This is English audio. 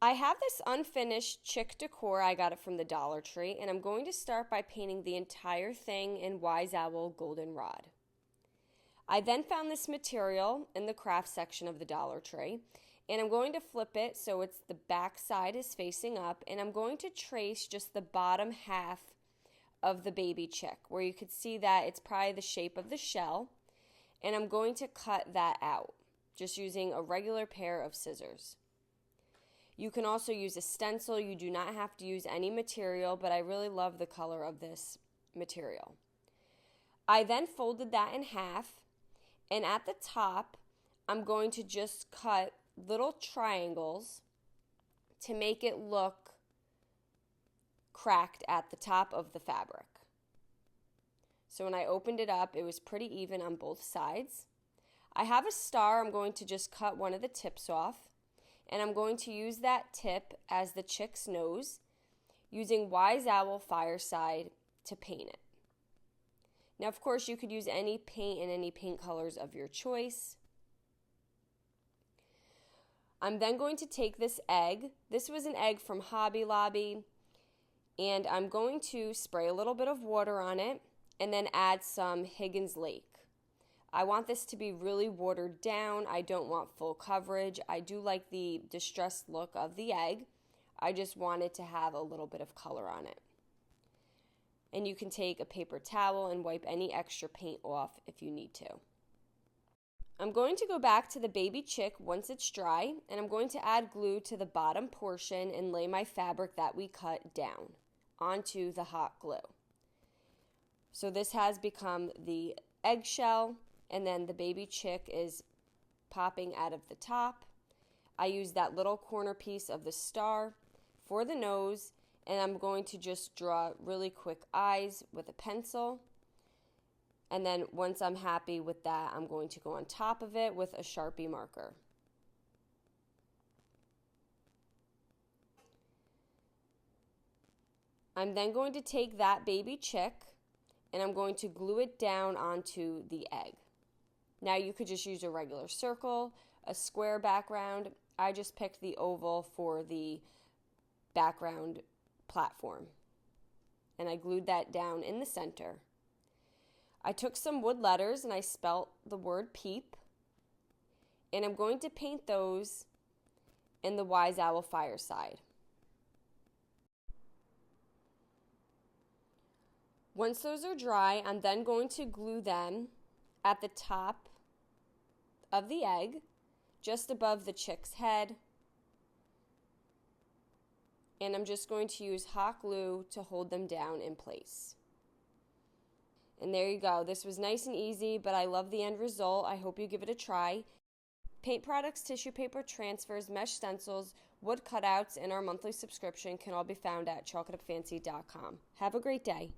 I have this unfinished chick decor. I got it from the Dollar Tree, and I'm going to start by painting the entire thing in Wise Owl Goldenrod. I then found this material in the craft section of the Dollar Tree, and I'm going to flip it so it's the back side is facing up, and I'm going to trace just the bottom half of the baby chick, where you could see that it's probably the shape of the shell, and I'm going to cut that out just using a regular pair of scissors. You can also use a stencil. You do not have to use any material, but I really love the color of this material. I then folded that in half, and at the top, I'm going to just cut little triangles to make it look cracked at the top of the fabric. So when I opened it up, it was pretty even on both sides. I have a star. I'm going to just cut one of the tips off, and I'm going to use that tip as the chick's nose, using Wise Owl Fireside to paint it. Now, of course, you could use any paint and any paint colors of your choice. I'm then going to take this egg. This was an egg from Hobby Lobby, and I'm going to spray a little bit of water on it and then add some Higgins Lake. I want this to be really watered down. I don't want full coverage. I do like the distressed look of the egg. I just want it to have a little bit of color on it. And you can take a paper towel and wipe any extra paint off if you need to. I'm going to go back to the baby chick once it's dry, and I'm going to add glue to the bottom portion and lay my fabric that we cut down onto the hot glue. So this has become the eggshell, and then the baby chick is popping out of the top. I use that little corner piece of the star for the nose, and I'm going to just draw really quick eyes with a pencil. And then once I'm happy with that, I'm going to go on top of it with a Sharpie marker. I'm then going to take that baby chick and I'm going to glue it down onto the egg. Now you could just use a regular circle, a square background. I just picked the oval for the background platform. And I glued that down in the center. I took some wood letters and I spelt the word Peep. And I'm going to paint those in the Wise Owl Fireside. Once those are dry, I'm then going to glue them at the top of the egg, just above the chick's head. And I'm just going to use hot glue to hold them down in place. And there you go. This was nice and easy, but I love the end result. I hope you give it a try. Paint products, tissue paper transfers, mesh stencils, wood cutouts, and our monthly subscription can all be found at chalkitupfancy.com. Have a great day.